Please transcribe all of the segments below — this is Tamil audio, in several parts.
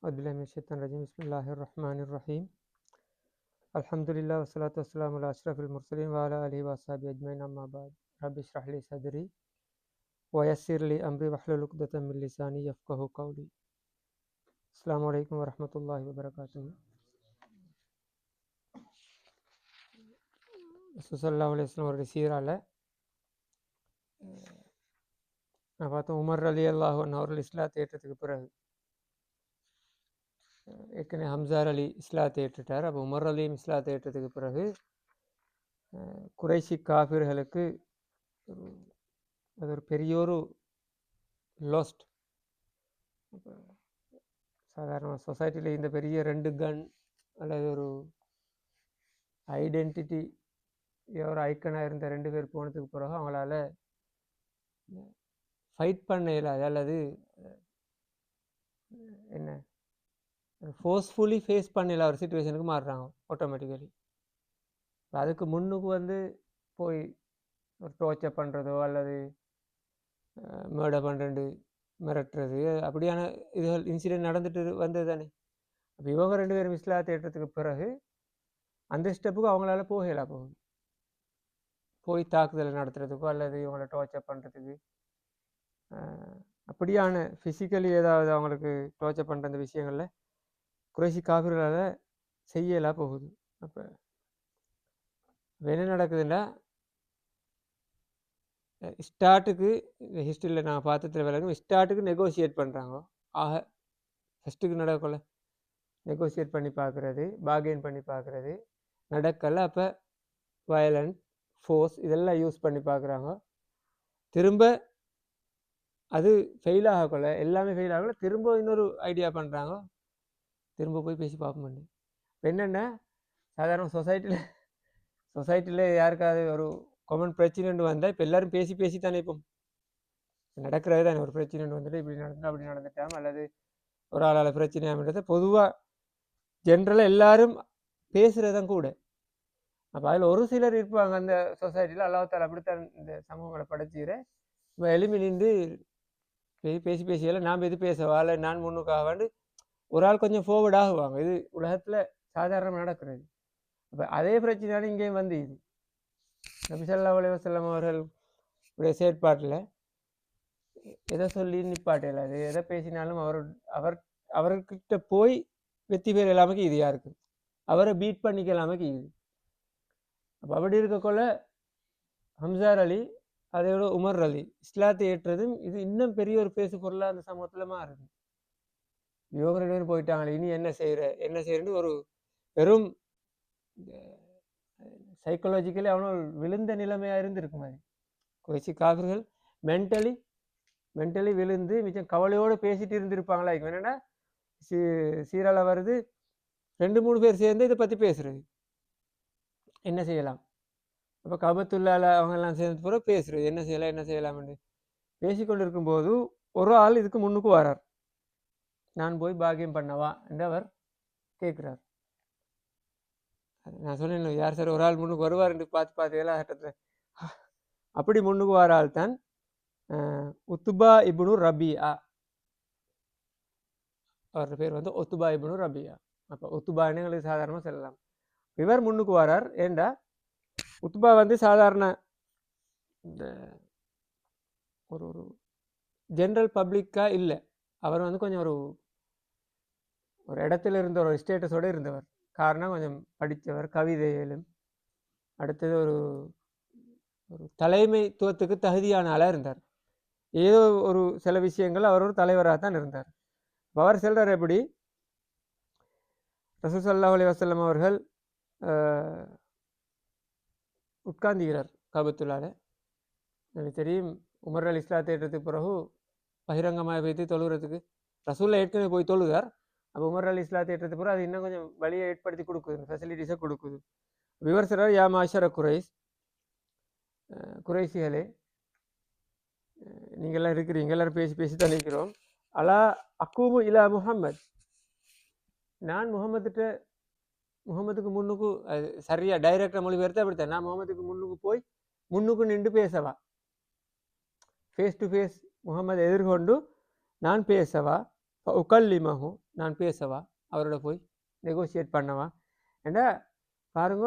أعوذ بالله من الشيطان الرجيم بسم الله الرحمن الرحيم الحمد لله والصلاة والسلام على أشرف المرسلين وعلى آله وصحبه أجمعين أما بعد رب اشرح لي صدري ويسر لي أمري واحلل عقدة من لساني يفقهوا قولي السلام عليكم ورحمة الله وبركاته. ரசூல் ஸல்லல்லாஹு அலைஹி வஸல்லம் அவருடைய சீரால நான் பார்த்தோம் உமர் ரலியல்லாஹு அன்ஹு அவர்கள் இஸ்லாத்தை ஏற்றதுக்கு பிறகு ஏற்கனவே ஹம்சார் அலி இஸ்லாத்தை ஏற்றுட்டார். அப்போ உமர் அலியும் இஸ்லாத்தை ஏற்றதுக்கு பிறகு குறைஷி காஃபிர்களுக்கு அது ஒரு பெரியொரு லாஸ்ட். சாதாரண சொசைட்டியில் இந்த பெரிய 2 கன் அல்லது ஒரு ஐடென்டிட்டி ஒரு ஐக்கனாக இருந்த 2 பேர் போனதுக்கு பிறகு அவங்களால ஃபைட் பண்ண இயலாது அல்லது என்ன ஃபோர்ஸ்ஃபுல்லி ஃபேஸ் பண்ண இல்லாத ஒரு சுச்சுவேஷனுக்கு மாறுறாங்க ஆட்டோமேட்டிக்கலி. அதுக்கு முன்னுக்கு போய் ஒரு டோர்ச்சர் பண்ணுறதோ அல்லது மர்டர் பண்ணுறது மிரட்டுறது அப்படியான இதுகள் இன்சிடென்ட் நடந்துட்டு வந்தது தானே. அப்போ இவங்க 2 பேரும் இஸ்லாத்தை ஏற்றத்துக்கு பிறகு அந்த ஸ்டெப்புக்கு அவங்களால போகலாம். போய் தாக்குதல் நடத்துறதுக்கோ அல்லது இவங்களை டோர்ச்சர் பண்ணுறதுக்கு அப்படியான ஃபிசிக்கலி ஏதாவது அவங்களுக்கு டோர்ச்சர் பண்ணுற அந்த விஷயங்களில் குறைசி காஃபிர்களால் செய்யலாம் போகுது. அப்போ என்ன நடக்குதுன்னா ஸ்டார்ட்டுக்கு இந்த ஹிஸ்ட்ரியில் நான் பார்த்ததில் விளங்கும் ஸ்டார்ட்டுக்கு நெகோசியேட் பண்ணுறாங்க. ஆக ஃபஸ்ட்டுக்கு நடக்கல நெகோசியேட் பண்ணி பார்க்குறது, பார்கெயின் பண்ணி பார்க்குறது நடக்கலை. அப்போ வயலண்ட் ஃபோர்ஸ் இதெல்லாம் யூஸ் பண்ணி பார்க்குறாங்க. திரும்ப அது ஃபெயில் ஆகக்கொள்ள எல்லாமே ஃபெயில் ஆகல. திரும்ப இன்னொரு ஐடியா பண்ணுறாங்க, திரும்ப போய் பேசி பார்ப்போம். இப்போ என்னென்னா சாதாரண சொசைட்டியில் யாருக்காவது ஒரு காமன் பிரச்சனைன்னு வந்தால் இப்போ எல்லோரும் பேசி தானே இப்போ நடக்கிறது தானே. ஒரு பிரச்சனைன்னு வந்துட்டு இப்படி நடந்துட்டா அப்படி நடந்துட்டாம் அல்லது ஒரு ஆளால் பிரச்சனையாகன்றதை பொதுவாக ஜென்ரலாக எல்லாரும் பேசுகிறதான் கூட. அப்போ அதில் ஒரு சிலர் இருப்பாங்க அந்த சொசைட்டியில் அல்லாஹ்தாலா அப்படித்தான் இந்த சமூகங்களை படைச்சிக்கிற இப்போ எலும்பி நின்று பேசியெல்லாம் நாம் எது பேசவா இல்லை நான் முன்னுக்காவான்னு ஒரு ஆள் கொஞ்சம் ஃபார்வர்ட் ஆகுவாங்க. இது உலகத்தில் சாதாரணமாக நடக்கிறது. அப்போ அதே பிரச்சனையாலும் இங்கேயும் இது நபி ஸல்லல்லாஹு அலைஹி வஸல்லம் அவர்களுடைய செயற்பாட்டில் எதை சொல்லி நிப்பாட்டையில் அது எதை பேசினாலும் அவர்கிட்ட போய் வெற்றி பெற இல்லாமல் இது யாருக்கு அவரை பீட் பண்ணிக்கலாமல் இது. அப்போ அப்படி இருக்கக்குள்ள ஹம்சார் அலி அதோட உமர் அலி இஸ்லாத்தை ஏற்றதும் இது இன்னும் பெரிய ஒரு பேசு பொருளாக அந்த சமூகத்தில் மாறுது. இவங்க 2 பேரும் போயிட்டாங்களே இனி என்ன செய்யறேன்னு ஒரு வெறும் சைக்கலாஜிக்கலி அவனோட விழுந்த நிலைமையாக இருந்திருக்கும். அது குறைச்சி காஃபிர்கள் மென்டலி விழுந்து மிச்சம் கவலையோடு பேசிட்டு இருந்திருப்பாங்களா. இப்போ என்னென்னா சீரால வருது 2-3 பேர் சேர்ந்து இதை பற்றி பேசுறது என்ன செய்யலாம். அப்போ கபத்துள்ளால அவங்கெல்லாம் சேர்ந்து பிறகு பேசுறது என்ன செய்யலாம்னு பேசிக்கொண்டு இருக்கும்போது ஒரு ஆள் இதுக்கு முன்னுக்கு வரார். நான் போய் பாக்கியம் பண்ணவா என்று அவர் கேட்குறார். நான் சொன்னேன் யார் சார் ஒரு ஆள் முன்னுக்கு வருவார் என்று பார்த்து எல்லா கட்டத்தில் அப்படி முன்னுக்கு வர ஆள் தான் உத்துபா இப்னு ரபியா. அவரோட பேர் உத்துபா இப்னு ரபியா. அப்போ உத்துபான்னு எங்களுக்கு சாதாரணமாக சொல்லலாம். இவர் முன்னுக்கு வரார். ஏண்டா உத்துபா சாதாரண இந்த ஒரு ஜென்ரல் பப்ளிக்காக இல்லை. அவர் கொஞ்சம் ஒரு இடத்துல இருந்த ஒரு ஸ்டேட்டஸோடு இருந்தவர். காரணம் கொஞ்சம் படித்தவர், கவிதையிலும் அடுத்தது ஒரு தலைமைத்துவத்துக்கு தகுதியான ஆளாக இருந்தார். ஏதோ ஒரு சில விஷயங்கள் அவர் ஒரு தலைவராக தான் இருந்தார். அவர் சொல்கிறார் எப்படி ரசூல் ஸல்லல்லாஹு அலைஹி வஸல்லம் அவர்கள் உட்கார்ந்துகிறார் காபத்துள்ளால. எனக்கு தெரியும் உமர் அலி இஸ்லாத்தை ஏற்றதுக்கு பிறகு பகிரங்கமாக வைத்து தொழுகிறதுக்கு ரசூலில் ஏற்கனவே போய் தொழுதார். அப்போ உமர் அலி இஸ்லாத்தை ஏற்றதுக்கு பிறகு அது இன்னும் கொஞ்சம் வழியை ஏற்படுத்தி கொடுக்குது, ஃபெசிலிட்டிஸை கொடுக்குது. விவர் சொல்றார் யா மாஷர குறைசிகளே நீங்கள்லாம் இருக்கிறீங்க, எல்லாரும் பேசி தான் இருக்கிறோம். அலா அக்கூமு இலா முஹம்மத், நான் முகமதுக்கு முன்னுக்கு சரியா டைரக்டாக மொழிபெயர்த்து அப்படித்தான் நான் முகமதுக்கு முன்னுக்கு போய் முன்னுக்கு நின்று பேசவா, ஃபேஸ் டு ஃபேஸ் முகமது எதிர்கொண்டு நான் பேசவா, உக்கல்லிமஹு நான் பேசவா, அவரோட போய் நெகோசியேட் பண்ணவா? ஏண்டா பாருங்க,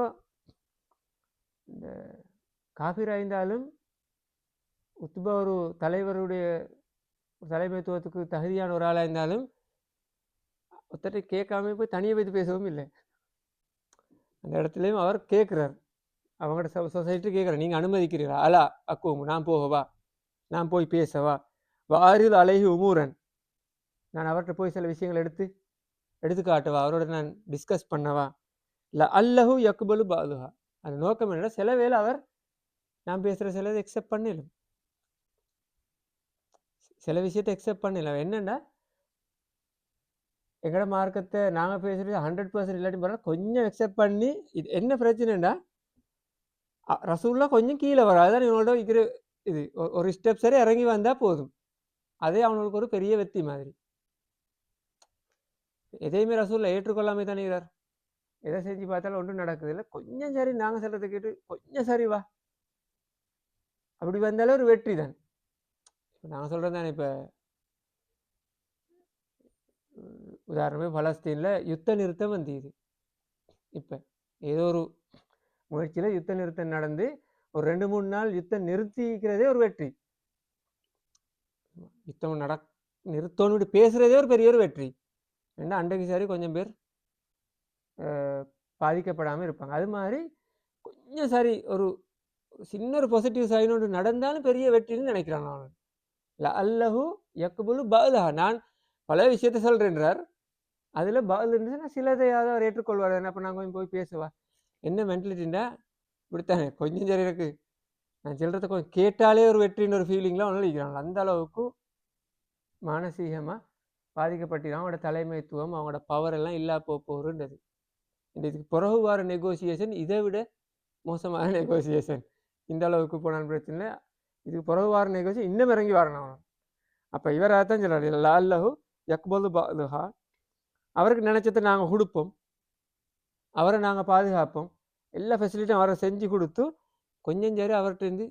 இந்த காஃபிராயிருந்தாலும் உத்துபா ஒரு தலைவருடைய தலைமைத்துவத்துக்கு தகுதியான ஒரு ஆளாக இருந்தாலும் ஒருத்தரை கேட்காம போய் தனியை வைத்து பேசவும் இல்லை. அந்த இடத்துலையும் அவர் கேட்குறார், அவங்களோட சொசைட்டி கேட்குறார், நீங்கள் அனுமதிக்கிறீரா? அலா அக்குவங்க, நான் போகவா, நான் போய் பேசவா, வாரில் அழகி உமூரன், நான் அவர்கிட்ட போய் சில விஷயங்கள் எடுத்து காட்டவா, அவரோட நான் டிஸ்கஸ் பண்ணவா? இல்லை அல்லஹு யக்குபலு பாலுஹா. அந்த நோக்கம் என்னன்னா, சில வேளை அவர் நான் பேசுகிற சிலதை எக்ஸெப்ட் பண்ணிடலாம், சில விஷயத்தை எக்ஸெப்ட் பண்ணிடலாம். என்னென்னா எங்களோட மார்க்கத்தை நாங்கள் பேசுகிறது 100% இல்லாட்டி பரவாயில்ல, கொஞ்சம் எக்ஸெப்ட் பண்ணி, இது என்ன பிரச்சனைன்னா ரசூல்லா கொஞ்சம் கீழே வரும், அதுதான் இவங்களோட இருக்கிற இது. ஒரு ஸ்டெப் சரி இறங்கி வந்தால் போதும், அதே அவங்களுக்கு ஒரு பெரிய வெற்றி மாதிரி. எதையுமே ரசூல்லா ஏற்றுக்கொள்ளாமே தானேங்கிறார். எதை செஞ்சு பார்த்தாலும் ஒன்றும் நடக்குது இல்லை, கொஞ்சம் சரி நாங்கள் சொல்கிறத கேட்டு கொஞ்சம் சரி வா, அப்படி வந்தாலும் ஒரு வெற்றி தான். இப்போ நாங்கள் சொல்கிறது தானே, இப்போ உதாரணமே பலஸ்தீனில் யுத்த நிறுத்தம் வந்தது. இப்போ ஏதோ ஒரு முயற்சியில் யுத்த நிறுத்தம் நடந்து ஒரு 2-3 நாள் யுத்தம் நிறுத்திக்கிறதே ஒரு வெற்றி. யுத்தம் நிறுத்தோன்னு பேசுகிறதே ஒரு பெரிய ஒரு வெற்றி. ஏன்னா அன்றைக்கு சரி கொஞ்சம் பேர் பாதிக்கப்படாமல் இருப்பாங்க. அது மாதிரி கொஞ்சம் சரி ஒரு சின்ன ஒரு பாசிட்டிவ் சைன் ஒன்று நடந்தாலும் பெரிய வெற்றின்னு நினைக்கிறான். நான் அல்லஹு யக்குபுலு பாலா, நான் பல விஷயத்த சொல்கிறேன்றார், அதில் பால் இருந்துச்சுன்னா சிலதையாவது அவர் ஏற்றுக்கொள்வார். அப்போ நான் கொஞ்சம் போய் பேசுவா, என்ன மென்டலிட்டின்னா இப்படித்தானே, கொஞ்சம் சரி இருக்கு, நான் சொல்கிறத கொஞ்சம் கேட்டாலே ஒரு வெற்றின்னு ஒரு ஃபீலிங்லாம் ஒன்று நினைக்கிறாங்க. அந்த அளவுக்கு மானசீகமாக பாதிக்கப்பட்டிருக்காங்க. அவங்களோட தலைமைத்துவம், அவங்களோட பவர் எல்லாம் இல்லா போகுதுன்றது. இதுக்கு பிறகு வர நெகோசியேஷன் இதை விட மோசமான நெகோசியேஷன். இந்த அளவுக்கு போனாலும் பிரச்சனை இல்லை, இதுக்கு பிறகு வர நெகோசியேஷன் இன்னும் இறங்கி வரணும். அப்போ இவராக தான் சொல்கிறார், லால்லஹு யக்பலு பாலுஹா, அவருக்கு நினைச்சதை நாங்கள் கொடுப்போம், அவரை நாங்கள் பாதுகாப்போம், எல்லா ஃபெசிலிட்டியும் அவரை செஞ்சு கொடுத்து கொஞ்சம் சரி அவர்கிட்ட இருந்து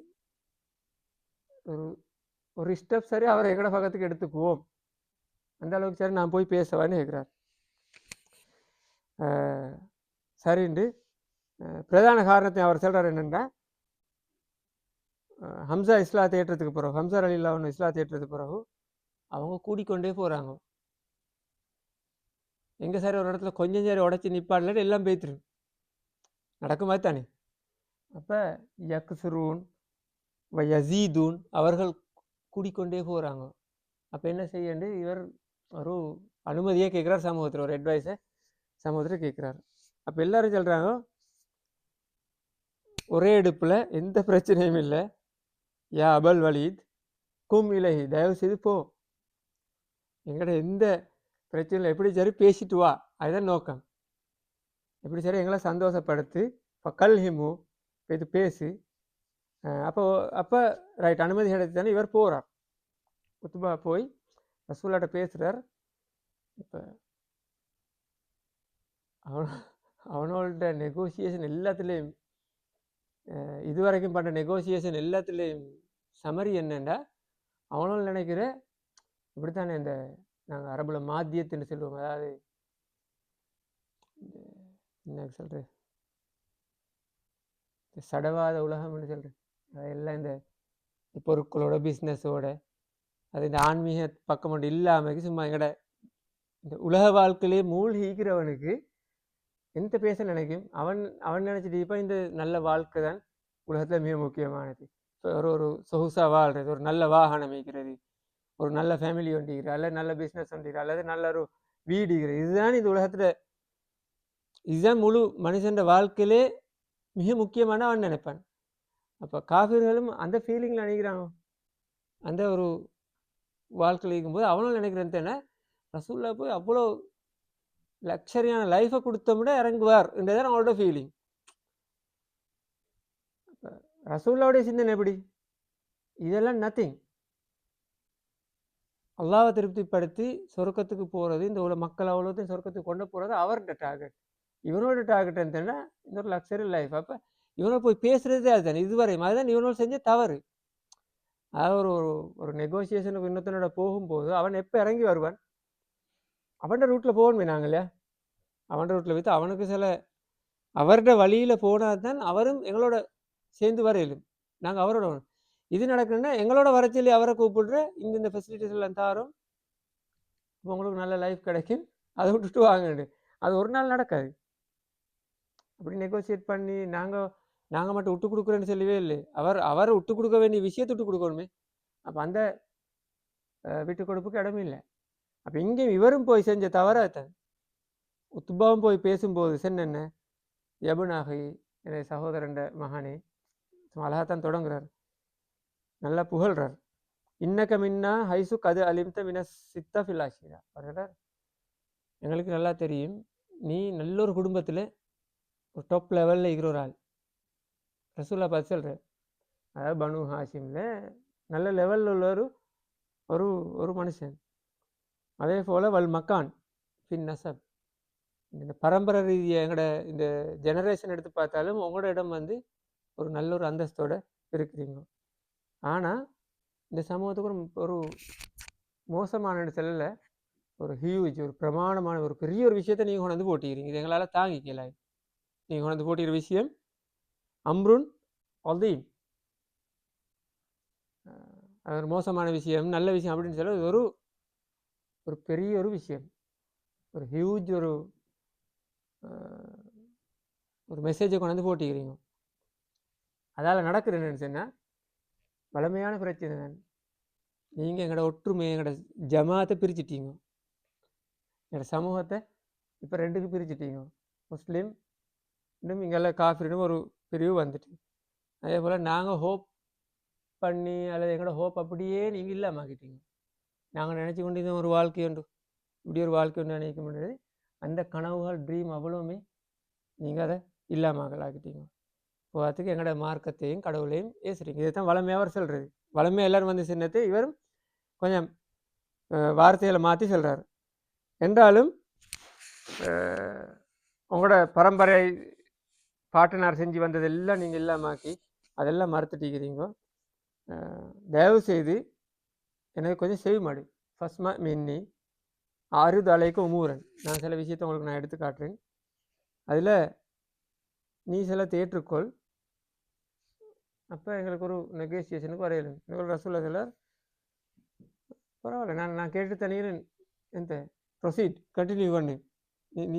ஒரு ஸ்டெப் சரி அவரை எங்கட பக்கத்துக்கு எடுத்துக்குவோம், அந்த அளவுக்கு சரி நான் போய் பேசவான்னு கேட்குறார். சரிண்டு பிரதான காரணத்தை அவர் சொல்கிறார் என்னென்னா, ஹம்சா இஸ்லாத்தை ஏற்றத்துக்கு பிறகு, ஹம்சா ரலியல்லாஹு அன்ஹு இஸ்லாத்தை ஏற்றத்துக்கு பிறகு அவங்க கூடிக்கொண்டே போகிறாங்க. எங்கே சார் ஒரு இடத்துல கொஞ்சம் சரி உடச்சி நிப்பாடல எல்லாம் பேத்துரு நடக்கும் மாதிரி தானே. அப்போ யக்சுரூன் யசீதூன், அவர்கள் கூடிக்கொண்டே போகிறாங்க. அப்போ என்ன செய்யண்டு இவர் ஒரு அனுமதியே கேட்குறார் சமூகத்தில், ஒரு அட்வைஸை சமூகத்தில் கேட்குறாரு. அப்போ எல்லாரும் சொல்கிறாங்க, ஒரே எடுப்பில் எந்த பிரச்சனையும் இல்லை, யா அபல் வலீத் கும் இலஹி, தயவு செய்து போ, எங்கள்ட எந்த பிரச்சனையில் எப்படி சரி பேசிட்டு வா, அதுதான் நோக்கம். எப்படி சரி எங்களை சந்தோஷப்படுத்து, இப்போ கல்ஹிமு இது பேசு. அப்போ ரைட் அனுமதி கிடைத்தானே இவர் போகிறார். குத்துபா போய் ரசூலாட்ட பேசுகிறார். இப்போ அவனோட நெகோசியேஷன் எல்லாத்துலேயும், இதுவரைக்கும் பண்ணுற நெகோசியேஷன் எல்லாத்துலேயும் சமரி என்னென்னா, அவனோட நினைக்கிற இப்படித்தானே இந்த நாங்கள் அரபுல மாத்தியத்துன்னு சொல்லுவோம், அதாவது என்ன சொல்கிறேன், சடவாத உலகம்னு சொல்கிறேன், அதெல்லாம் இந்த பொருட்களோட பிஸ்னஸோட அது இந்த ஆன்மீக பக்கம் மட்டும் இல்லாமல் சும்மா எங்கட இந்த உலக வாழ்க்கையிலே மூழ்கிக்கிறவனுக்கு எந்த பேச நினைக்கும், அவன் நினைச்சிட்டு இப்போ இந்த நல்ல வாழ்க்கை தான் உலகத்தில் மிக முக்கியமானது. இப்போ ஒரு சொகுசாக வாழ்கிறது, ஒரு நல்ல வாகனம் வைக்கிறது, ஒரு நல்ல ஃபேமிலி ஒண்டிக்கிறது, அல்லது நல்ல பிஸ்னஸ் ஒண்டிக்கிறது, அல்லது நல்ல ஒரு வீடுகிறது, இதுதான் இந்த உலகத்தில், இதுதான் முழு மனுஷன் வாழ்க்கையிலே மிக முக்கியமான அவன் நினைப்பான். அப்போ காஃபிர்களும் அந்த ஃபீலிங்கில் நினைக்கிறாங்க, அந்த ஒரு வாழ்க்கையில் இருக்கும்போது அவனும் நினைக்கிறேன் தானே ரசூல்லா போய் அவ்வளோ லக்ஸரியான லைஃபை கொடுத்த விட இறங்குவார் என்றதான் அவங்களோட ஃபீலிங். ரசூல்லாவுடைய சிந்தனை எப்படி, இதெல்லாம் நத்திங். அல்லாவை திருப்திப்படுத்தி சொர்க்கத்துக்கு போகிறது, இந்த உள்ள மக்கள் அவ்வளோத்தையும் சொர்க்கத்துக்கு கொண்டு போகிறது அவர்கிட்ட டார்கெட். இவனோட டார்கெட் என்னன்னா இந்த ஒரு லக்ஸரி லைஃப். அப்போ இவனோட போய் பேசுகிறதே அதுதானே இதுவரை, அதுதான் இவனோட செஞ்ச தவறு. அதாவது ஒரு நெகோசியேஷனுக்கு இன்னொருத்தனோட போகும்போது அவன் எப்போ இறங்கி வருவான், அவன்ட ரூட்டில் போகணுமே நாங்கள் இல்லையா, அவன்ட ரூட்டில் வைத்து அவனுக்கு சில அவரோட வழியில் போனால் தான் அவரும் எங்களோட சேர்ந்து வரையிலும் நாங்கள் அவரோட இது நடக்கணுன்னா எங்களோட வரச்சொல்லி அவரை கூப்பிடுற இந்த ஃபெசிலிட்டிஸ் எல்லாம் தாரோம், இப்போ உங்களுக்கு நல்ல லைஃப் கிடைக்கும், அதை விட்டுட்டு வாங்க. அது ஒரு நாள் நடக்காது. அப்படி நெகோசியேட் பண்ணி நாங்கள் மட்டும் விட்டு கொடுக்குறேன்னு சொல்லவே இல்லை. அவர் விட்டு கொடுக்க வேண்டிய விஷயத்தை விட்டு கொடுக்கணுமே. அப்போ அந்த விட்டு கொடுப்புக்கு இடமே இல்லை. அப்போ இங்கேயும் இவரும் போய் செஞ்ச தவறாத்தான். உத்துபாவும் போய் பேசும்போது சென்ன யபுனாகி என்னுடைய சகோதரன் மகனே அழகாத்தான் தொடங்குறார், நல்லா புகழ்றார். இன்னக்க மின்னா ஹைசு கது அலிம்த மின சித்தா ஃபிலாஷிரா. அவர்கள் எங்களுக்கு நல்லா தெரியும் நீ நல்ல ஒரு குடும்பத்தில் ஒரு டாப் லெவலில் இருக்கிற ஒரு ஆள். ரசூல்லா பார்த்து சொல்கிற, அதாவது பனு ஹாஷிமில் நல்ல லெவலில் உள்ள ஒரு ஒரு மனுஷன். அதே போல் வல் மக்கான் பின் நசப், இந்த பரம்பரை ரீதியாக எங்களோட இந்த ஜெனரேஷன் எடுத்து பார்த்தாலும் உங்களோட இடம் வந்து ஒரு நல்ல ஒரு அந்தஸ்தோடு இருக்கிறீங்க. ஆனால் இந்த சமூகத்துக்கு ஒரு மோசமான செல்லில் ஒரு ஹியூஜ் ஒரு பிரமாணமான ஒரு பெரிய ஒரு விஷயத்தை நீங்கள் கொண்டு வந்து போட்டிக்கிறீங்க. இது எங்களால் தாங்கிக்கல. நீங்கள் கொண்டு வந்து போட்டிக்கிற விஷயம் அம்ருன் அதீம், அது ஒரு மோசமான விஷயம், நல்ல விஷயம் அப்படின்னு சொல்ல ஒரு ஒரு பெரிய ஒரு விஷயம், ஒரு ஹியூஜ் ஒரு மெசேஜை கொண்டு வந்து போட்டிக்கிறீங்க. அதால் நடக்குது என்னன்னு சொன்னால் வளமையான பிரச்சனை தான். நீங்கள் எங்களோட ஒற்றுமை எங்களோட ஜமாத்தை பிரிச்சுட்டீங்க, எங்களோட சமூகத்தை இப்போ ரெண்டுக்கு பிரிச்சுட்டீங்க. முஸ்லீம் இன்னும் இங்கெல்லாம் காஃபிரினும் ஒரு பிரிவு வந்துட்டு, அதே போல் நாங்கள் ஹோப் பண்ணி அல்லது எங்களோட ஹோப் அப்படியே நீங்கள் இல்லாமக்கிட்டீங்க. நாங்கள் நினச்சி கொண்டு இது ஒரு வாழ்க்கை உண்டு, இப்படி ஒரு வாழ்க்கை உண்டு நினைக்க முடியாது. அந்த கனவுகள் ட்ரீம் அவ்வளோவுமே நீங்கள் அதை இல்லாமல் ஆக்கிட்டீங்க. போகிறதுக்கு எங்களோட மார்க்கத்தையும் கடவுளையும் ஏசுறீங்க. இதை தான் வளமையாக அவர் சொல்கிறது. வளமையாக எல்லோரும் வந்து சின்னத்தை இவரும் கொஞ்சம் வார்த்தைகளை மாற்றி சொல்கிறார். என்றாலும் உங்களோட பரம்பரை பாட்டனார் செஞ்சு வந்ததெல்லாம் நீங்கள் இல்லாமாக்கி அதெல்லாம் மறுத்துட்டீங்கிறீங்க. தயவு செய்து எனக்கு கொஞ்சம் செய்யுமாடு. ஃபஸ்மா மின்னி ஆறுது அலைக்கும் உமூரன், நான் சில விஷயத்தை உங்களுக்கு நான் எடுத்து காட்டுறேன். அதில் நீ சில தேற்றுக்கொள், அப்போ எங்களுக்கு ஒரு நெகோசியேஷனுக்கு வரையலும். எங்களுக்கு ரசூல்லா சிலர் பரவாயில்ல, நான் கேட்டு தனிக்கிறேன், எந்த ப்ரொசீட் கண்டினியூ பண்ணு,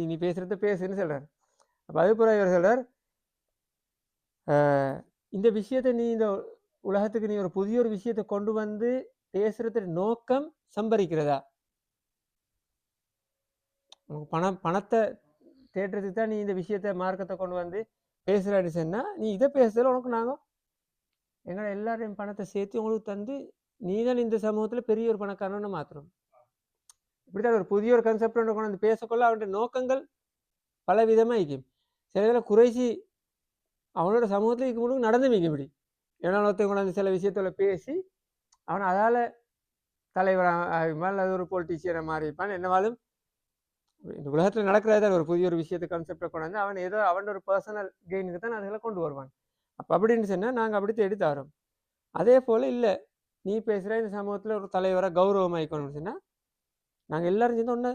நீ பேசுகிறத பேசுன்னு சொல்கிறார். அப்போ அது பிறகு இவர் சொல்கிறார், இந்த விஷயத்தை நீ இந்த உலகத்துக்கு நீ ஒரு புதிய ஒரு விஷயத்தை கொண்டு வந்து பேசுறது நோக்கம் சம்பரிக்கிறதா? உனக்கு பணத்தை தேடுறதுக்கு தான் நீ இந்த விஷயத்தை மார்க்கத்தை கொண்டு வந்து பேசுகிறான்னு சொன்னால், நீ இதை பேசுறதுல உனக்கு நாங்கள் எங்களோட எல்லாரையும் பணத்தை சேர்த்து உங்களுக்கு தந்து நீ தான் இந்த சமூகத்தில் பெரிய ஒரு பணக்காரன்னு மாத்திரம். இப்படித்தான் ஒரு புதிய ஒரு கன்செப்ட் கொண்டு வந்து பேசக்கொள்ள அவனுடைய நோக்கங்கள் பல விதமாக இருக்கும். சில இதில் குறைச்சி அவனோட சமூகத்தில் இருக்க முடியும் நடந்து வைக்க இப்படி ஏன்னா ஒருத்தவங்க கொண்டாந்து சில விஷயத்தில் பேசி அவன் அதால் தலைவராக அது ஒரு பொலிட்டீஷியனை மாறிப்பான். என்னவாலும் இந்த உலகத்தில் நடக்கிறதா ஒரு புதிய ஒரு விஷயத்தை கான்செப்டை கொண்டாந்து அவன் ஏதோ அவன் ஒரு பர்சனல் கெயினுக்கு தான் அதெல்லாம் கொண்டு வருவான். அப்போ அப்படின்னு சொன்னால் நாங்கள் அப்படி எடுத்து தரோம். அதே போல் இல்லை, நீ பேசுகிற இந்த சமூகத்தில் ஒரு தலைவராக கௌரவம் ஆகிக்கணும்னு சொன்னால் நாங்கள் எல்லாரும் சேர்ந்து ஒன்றை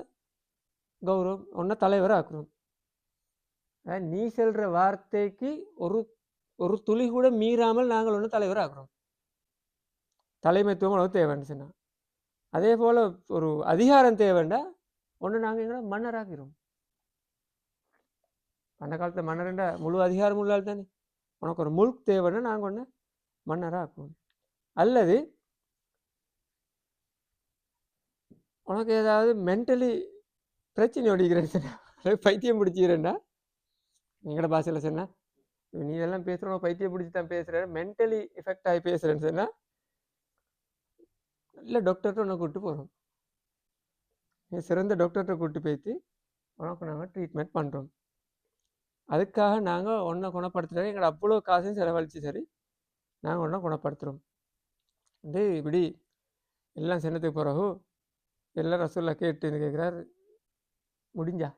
கௌரவம் ஒன்றை தலைவராக ஆக்குறோம். அதாவது நீ சொல்கிற வார்த்தைக்கு ஒரு துளி கூட மீறாமல் நாங்கள் ஒன்று தலைவராக ஆக்குறோம். தலைமைத்துவம் அளவு தேவைன்னு சொன்னால் அதே போல் ஒரு அதிகாரம் தேவைண்டா ஒன்று நாங்கள் எங்களை மன்னராக்கிறோம். அந்த காலத்தில் மன்னர்ண்டா முழு அதிகாரம் உள்ளால் தானே. உனக்கு ஒரு முல்க் தேவைன்னா நாங்கள் ஒன்று மன்னராக ஆக்குவோம். அல்லது உனக்கு ஏதாவது மென்டலி பிரச்சனை ஓடிக்கிறேன்னு சொன்னால் பைத்தியம் பிடிச்சிக்கிறேன்னா எங்களோட பாஷையில் சொன்னால் நீ இதெல்லாம் பேசுகிறோம் பைத்தியம் பிடிச்சி தான் பேசுகிறேன் மென்டலி எஃபெக்ட் ஆகி பேசுகிறேன்னு சொன்னால் இல்லை டாக்டர்கிட்ட உன்னை கூப்பிட்டு போகிறோம். சிறந்த டாக்டர்கிட்ட கூப்பிட்டு போய்த்து உனக்கு நாங்கள் ட்ரீட்மெண்ட் பண்ணுறோம். அதுக்காக நாங்கள் ஒன்றை குணப்படுத்துகிறோம். எங்களை அவ்வளோ காசையும் செலவழித்து சரி நாங்கள் ஒன்றை குணப்படுத்துகிறோம். வந்து இப்படி எல்லாம் சின்னத்துக்கு பிறகு எல்லாம் ரசூல்லா கேட்டுன்னு கேட்குறாரு, முடிஞ்சா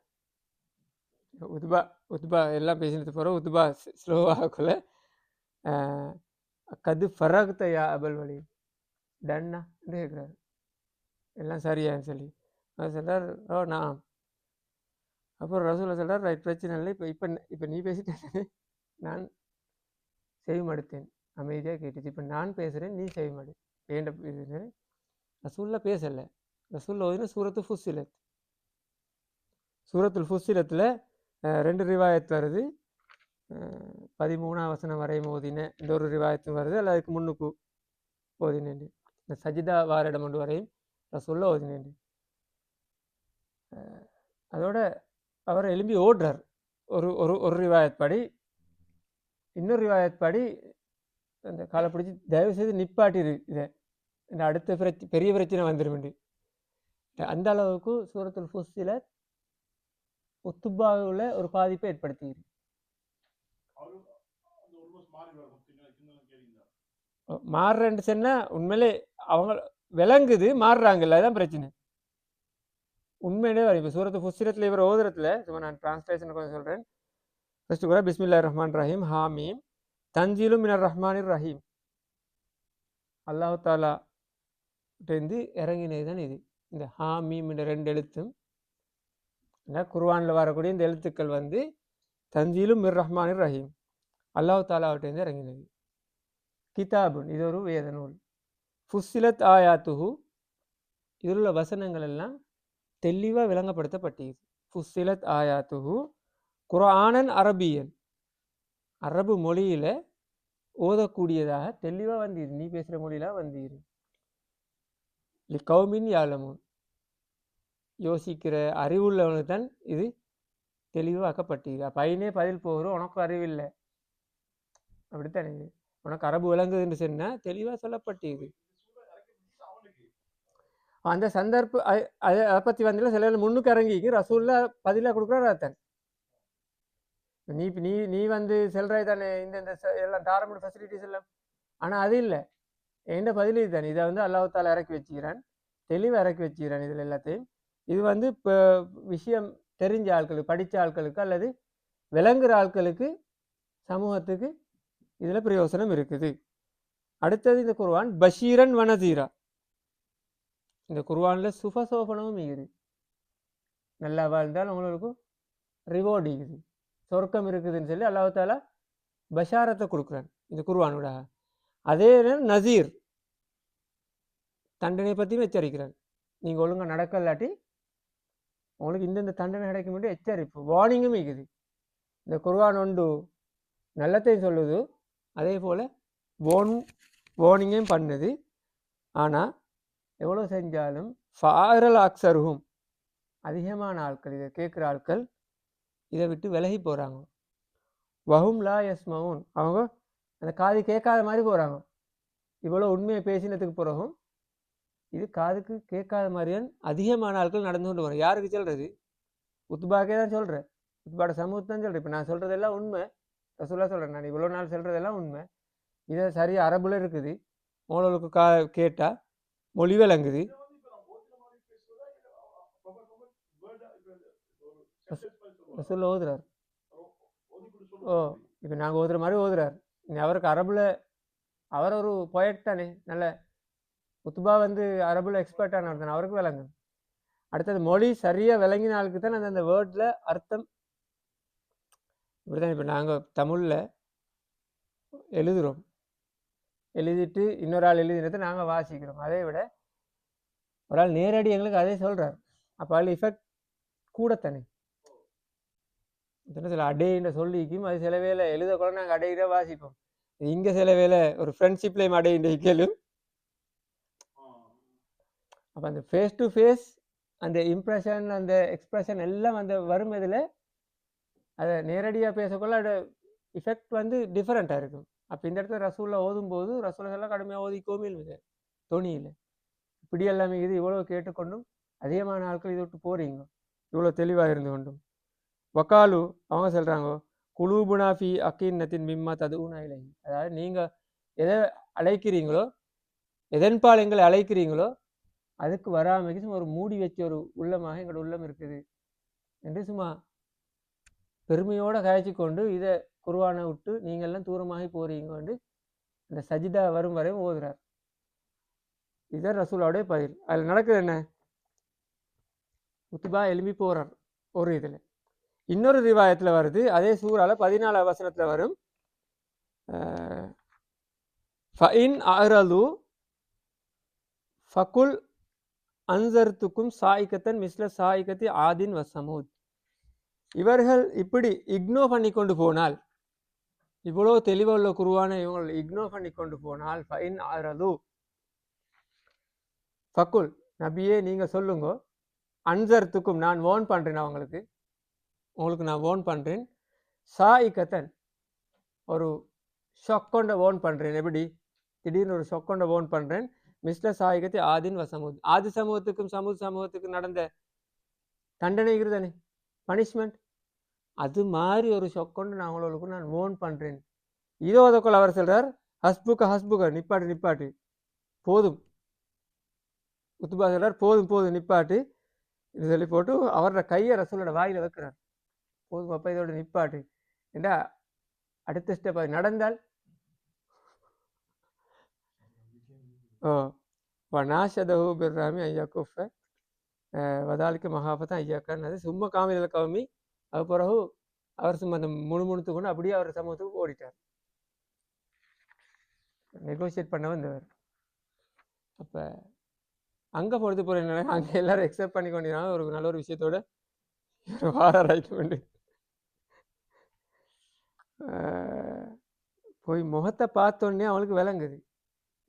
உத்பா எல்லாம் பேசினது பிறகு உத்பா ஸ்லோவாகக்குள்ள கது ஃபரகுத்த யா அபல் வழி டன்னா கேட்குறாரு, எல்லாம் சரியான்னு சொல்லி. அது சொல்கிறார், ஓ நான். அப்புறம் ரசூலை சொல்கிறார், ரைட் பிரச்சனை இல்லை, இப்போ இப்போ இப்போ நீ பேசிட்டே நான் செய்வமடுத்தேன். அமைதியாக கேட்டுச்சு. இப்போ நான் பேசுகிறேன், நீ செய்வமடு. ஏண்ட இது ரசூலில் பேசலை. ரசூலில் ஓதின சூரத்து ஃபுஸ்ஸிலத். சூரத்துல் ஃபுஸ்ஸிலத்தில் 2 ரிவாயத் வருது. 13ஆம் வசனம் வரை ஓதின இந்த ஒரு ரிவாயத்தும் வருது. அல்ல அதுக்கு முன்னுக்கு ஓதினேன். இந்த சஜிதா வாரிடம் ஒன்று வரையும் ரசூலில் ஓதினேன். அதோட அவர் எழும்பி ஓடுறார். ஒரு ஒரு ஒரு ரிவாயத் படி. இன்னொரு ரிவாயத் படி அந்த காலை பிடிச்சி தயவு செய்து நிப்பாட்டிரு, இதை இந்த அடுத்த பெரிய பிரச்சனை வந்துடும். அந்த அளவுக்கு சூரத்துல் ஃபுஸ்ஸிலத் உத்துபாவில் ஒரு பாதிப்பை ஏற்படுத்தியிருக்கு. மாறுறேன்னு சொன்னா உண்மையிலே அவங்க விளங்குது, மாறுறாங்கல்ல, அதுதான் பிரச்சனை. உண்மையிலே வரும். இப்போ சூரத்து ஃபுஸ்ஸிலத்தில் இவர் ஓதுறதுல சும்மா நான் டிரான்ஸ்லேஷன் கொஞ்சம் சொல்கிறேன். ஃபர்ஸ்ட் கூட பிஸ்மில்லாஹிர் ரஹ்மானிர் ரஹீம், ஹாமீம் தன்ஜீலும் மினர் ரஹ்மானிர் ரஹீம். அல்லாஹ் தாலா இருந்து இறங்கினது தான் இது. இந்த ஹாமீம் என்ற 2 எழுத்தும் குர்ஆனில் வரக்கூடிய இந்த எழுத்துக்கள் வந்து தன்ஜீலும் மிர் ரஹ்மானிர் ரஹீம், அல்லாஹ் தாலாவிட்டேருந்து இறங்கினது. கிதாபுன், இது ஒரு வேத நூல். ஃபுஸ்ஸிலத் ஆயாத்துஹு, இதில் உள்ள வசனங்கள் எல்லாம் தெளிவாக விளங்கப்படுத்தப்பட்டது. ஃபுஸ்ஸிலத் ஆயாத்துஹு குர்ஆனன் அரபியன், அரபு மொழியில் ஓதக்கூடியதாக தெளிவாக வந்தீர். நீ பேசுகிற மொழியில வந்தீர். லி கௌமின் யாலமுன், யோசிக்கிற அறிவுள்ளவனுக்கு தான் இது தெளிவாக்கப்பட்டது. பையனே பதில் போகிறோம், உனக்கு அறிவில்லை அப்படித்தானே, உனக்கு அரபு விளங்குதுன்னு சொன்னால் தெளிவாக சொல்லப்பட்டது. அந்த சந்தர்ப்பம் அதை பற்றி வந்தில் சில முன்னுக்கு இறங்கிக்கு ரசூலில் பதிலாக கொடுக்குறாரு. அத்தன் நீ நீ நீ வந்து செல்றாய் தானே இந்த எல்லாம் தாரமுடி ஃபெசிலிட்டிஸ் எல்லாம், ஆனால் அது இல்லை, என்ன பதில் இது தானே. இதை வந்து அல்லாஹ் தாலா இறக்கி வச்சுக்கிறான், தெளிவாக இறக்கி வச்சுக்கிறான் இதில் எல்லாத்தையும். இது வந்து இப்போ விஷயம் தெரிஞ்ச ஆட்களுக்கு, படித்த ஆட்களுக்கு அல்லது விளங்குற ஆட்களுக்கு, சமூகத்துக்கு இதில் பிரயோசனம் இருக்குது. அடுத்தது இந்த குர்ஆன் பஷீரன் வனதீரா. இந்த குர்ஆனில் சுபசோபனமும் இருக்குது. நல்லா வாழ்ந்தால் உங்களுக்கு ரிவார்டு இருக்குது, சொர்க்கம் இருக்குதுன்னு சொல்லி அல்லாஹ் தாலா பஷாரத்தை கொடுக்குறான் இந்த குர்ஆனோட. அதே நேரம் நசீர், தண்டனை பற்றியும் எச்சரிக்கிறான். நீங்கள் ஒழுங்காக நடக்கலாட்டி உங்களுக்கு இந்தந்த தண்டனை கிடைக்க முடியும் எச்சரிப்பு, வார்னிங்கும் இருக்குது. இந்த குர்ஆன் ஒன்று நல்லத்தையும் சொல்லுது, அதே போல் வார்னிங்கையும் பண்ணுது. ஆனால் எவ்வளோ செஞ்சாலும் ஃபாரல் அக்ஸருஹும், அதிகமான ஆட்கள், இதை கேட்குற ஆட்கள் இதை விட்டு விலகி போகிறாங்க. வஹும் லா யஸ்மவுன், அவங்க அந்த காது கேட்காத மாதிரி போகிறாங்க. இவ்வளோ உண்மையை பேசினதுக்கு பிறகும் இது காதுக்கு கேட்காத மாதிரியான் அதிகமான ஆட்கள் நடந்து கொண்டு வரோம். யாருக்கு சொல்கிறது? உத்துபாக்கே தான் சொல்கிறேன், உத்துபாட சமூகத்தை தான் சொல்கிறேன். இப்போ நான் சொல்கிறதெல்லாம் உண்மை, ரசூலுல்லாஹ் சொல்கிறேன். நான் இவ்வளோ நாள் சொல்கிறதெல்லாம் உண்மை. இதை சரியாக அரபுல இருக்குது, உங்களுக்கு கேட்டால் மொழி விளங்குது. ரசூலுல்லாஹ் ஓதுறார். ஓ, இப்போ நாங்கள் ஓதுற மாதிரி ஓதுறார். அவருக்கு அரபுல, அவர் ஒரு பொயட் தானே, நல்ல உத்துபா வந்து அரபுல எக்ஸ்பர்ட்டான தானே, அவருக்கு விளங்கு. அடுத்தது மொழி சரியாக விளங்கின ஆளுக்கு தான் அந்த வேர்டில் அர்த்தம் இப்படி தான். இப்போ நாங்கள் தமிழில் எழுதுகிறோம், எழுதிட்டு இன்னொரு ஆள் எழுதினதை நாங்கள் வாசிக்கிறோம். அதை விட ஒரு ஆள் நேரடி எங்களுக்கு அதே சொல்கிறார், அப்போ அதில் எஃபெக்ட் கூடத்தானே. சில அடையின்ற சொல்லிக்கும் அது சில வேலை எழுத கூட நாங்கள் அடையிட வாசிப்போம். இங்கே சில வேலை ஒரு ஃப்ரெண்ட்ஷிப்லேயும் அடையின்ற கேளும். அப்போ அந்த ஃபேஸ் டு ஃபேஸ் அந்த இம்ப்ரெஷன், அந்த எக்ஸ்பிரஷன் எல்லாம் அந்த வரும். இதில் அதை நேரடியாக பேசக்குள்ள அதோட இஃபெக்ட் வந்து டிஃப்ரெண்ட்டாக இருக்கும். அப்போ இந்த இடத்துல ரசூலில் ஓதும்போது ரசூலெல்லாம் கடுமையாக ஓதிக்கோமே இல்லை தொனியில். இப்படி எல்லாமே இது இவ்வளோ கேட்டுக்கொண்டும் அதிகமான ஆட்கள் இதை விட்டு போகிறீங்க, இவ்வளோ தெளிவாக இருந்து கொண்டும். வக்காலு, அவங்க சொல்கிறாங்க, குலூபுனாஃபி அக்கீன்னத்தின் மிம்மா ததுனா இலை. அதாவது நீங்கள் எதை அழைக்கிறீங்களோ, எதன்பால் எங்களை அழைக்கிறீங்களோ அதுக்கு வராமைக்கு சும்மா ஒரு மூடி வச்ச ஒரு உள்ளமாக எங்களோட உள்ளம் இருக்குது என்று சும்மா பெருமையோடு காய்ச்சி கொண்டு இதை குர்ஆனை விட்டு நீங்கள்லாம் தூரமாகி போகிறீங்கன்னு அந்த சஜிதா வரும் வரையும் ஓதுறார். இதுதான் ரசூலுடைய பதில். அதில் நடக்குது என்ன? உத்துபா எழும்பி போறார் ஒரு இதில். இன்னொரு ரிவாயத்தில் வருது, அதே சூறால 14 வசனத்தில் வரும், ஃபஇன் அஅரது ஃபகுல் அன்சர்துக்கும் சாயிகத்தன் மிஸ்ல சாயிகத்தி ஆதின் வசமூத். இவர்கள் இப்படி இக்னோ பண்ணி கொண்டு போனால், இவ்வளோ தெளிவுள்ள குருவான இவங்க இக்னோ பண்ணி கொண்டு போனால், ஃபஇன் அஅரது ஃபகுல் நபியே நீங்க சொல்லுங்க, அன்சர்துக்கும் நான் வார்ன் பண்றேன், உங்களுக்கு நான் வார்ன் பண்றேன், சாயிகத்தன் ஒரு ஷொக் கொண்ட வார்ன் பண்றேன். எப்படி திடீர்னு ஒரு ஷொக் கொண்ட வார்ன் பண்றேன், மிஸ்ல சாயிகத்தி ஆதின் வசமூத். ஆதி சமூகத்துக்கும் சமூகத்துக்கும் நடந்த தண்டனைங்கிறது தானே பனிஷ்மெண்ட், அது மாதிரி ஒரு ஷொக் கொண்டு நான் உங்களுக்கு நான் வார்ன் பண்றேன். இதோதக்குள் அவர் சொல்றார், ஹஸ்புக நிப்பாட்டு போதும். உத்துபா சொல்றார், போதும் நிப்பாட்டு இது சொல்லி போட்டு அவரோட கையை ரசூலோட வாயில வைக்கிறார். போதும் அப்ப இதோட நிப்பாட்டு என்றா அடுத்த ஸ்டெப் அது நடந்தால் வனாஷதஹு பிர்ராமி ஐயாக்குஃப வதாலிக்கு மகாபத்தன் ஐயாக்கான்னு சும்மா காமில கவமி. அது பிறகு அவர் சும்மா அந்த முணுமுணுத்து கொண்டு அப்படியே அவர் சமூகத்துக்கு ஓடிட்டார். நெகோசியேட் பண்ண வந்தவர். அப்போ அங்கே பொறுத்து போகிற என்ன, அங்கே எல்லாரும் எக்ஸப்ட் பண்ணி கொண்டிருந்தாங்க ஒரு நல்ல ஒரு விஷயத்தோட வாராய்க்கு கொண்டு போய் முகத்தை பார்த்தோன்னே அவளுக்கு விளங்குது,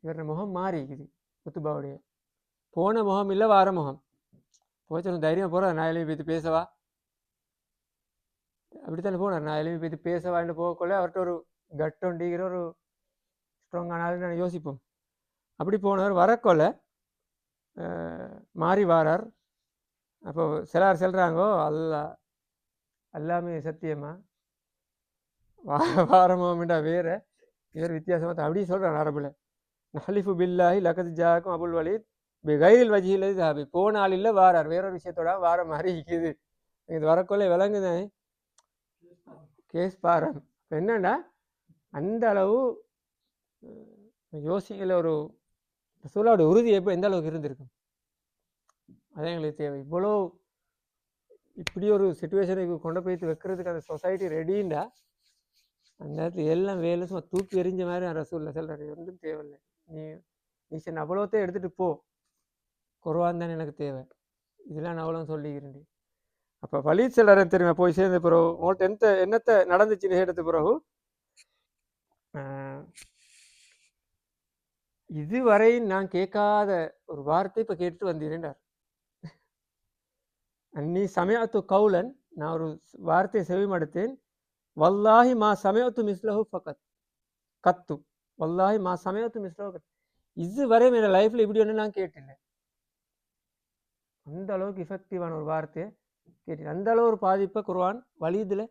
இவரோட முகம் மாறிக்குது. குத்துபாவுடைய போன முகம் இல்லை, வார முகம். போச்சு தைரியம் போகிற, நான் எழுதி போய்த்து பேசவா, அப்படித்தானே போனார். நான் எழுதி போய்த்து பேசவான்னு போகக்குள்ள அவர்கிட்ட ஒரு கட்டொண்டிங்கிற ஒரு ஸ்ட்ராங்கான ஆள் நான் யோசிப்போம். அப்படி போனவர் வரக்கொள்ள மாறி வாரார். அப்போ சிலர் சொல்கிறாங்கோ, எல்லாமே சத்தியமா வாரமாண்டா வேற, இவர் வித்தியாசமாக அப்படி சொல்கிறான் அரபுல. நஹலிஃபு பில்லாஹி லகத் ஜாக்கும் அபுல் வலீத் கைரில் வஜியில் சாபி. போன ஆள் இல்லை, வாரார் வேறொரு விஷயத்தோட வார மாதிரி இருக்குது. இது வரக்கொள்ள விளங்குதான் கேஸ் பாரம். இப்போ என்னண்டா அந்த அளவு யோசிக்கல. ஒரு ரசூலோட உறுதி எப்போ எந்த அளவுக்கு இருந்திருக்கும், அதான் எங்களுக்கு தேவை. இவ்வளோ இப்படி ஒரு சிச்சுவேஷனுக்கு கொண்டு போய்த்து வைக்கிறதுக்கு அந்த சொசைட்டி ரெடிண்டா, அந்த நேரத்தில் எல்லாம் வேலை சும்மா தூக்கி எறிஞ்ச மாதிரி ரசூலில் சொல்கிறாரு, ஒன்றும் தேவையில்லை, நீ சரி அவ்வளோத்தையும் எடுத்துகிட்டு போ, குர்ஆன் தானே எனக்கு தேவை, இதெல்லாம் நான் அவ்வளோ சொல்லிக்கிறேன். அப்போ வலீத் செல்லற தெரியுமா, போய் சேர்ந்த பிறகு உங்கள்கிட்ட என்னத்தை நடந்துச்சுன்னு எடுத்த பிறகு, இதுவரை நான் கேட்காத ஒரு வார்த்தை இப்போ கேட்டுட்டு வந்தீரேண்டார். நீ சமயத்து கவுலன், நான் ஒரு வார்த்தையை செவிமடுத்தேன், வல்லாஹி மா சமயத்து மிஸ்லஹு ஃபகத் கத்து, வல்லாஹி மா சமயத்து மிஸ்லஹு கத். இதுவரை என் லைஃப்ல இப்படி ஒன்று நான் கேட்டில்லை. அந்த அளவுக்கு இஃபெக்டிவான ஒரு வார்த்தையை கேட்டேன். அந்த அளவு ஒரு பாதிப்பை குர்ஆன் வலீதில்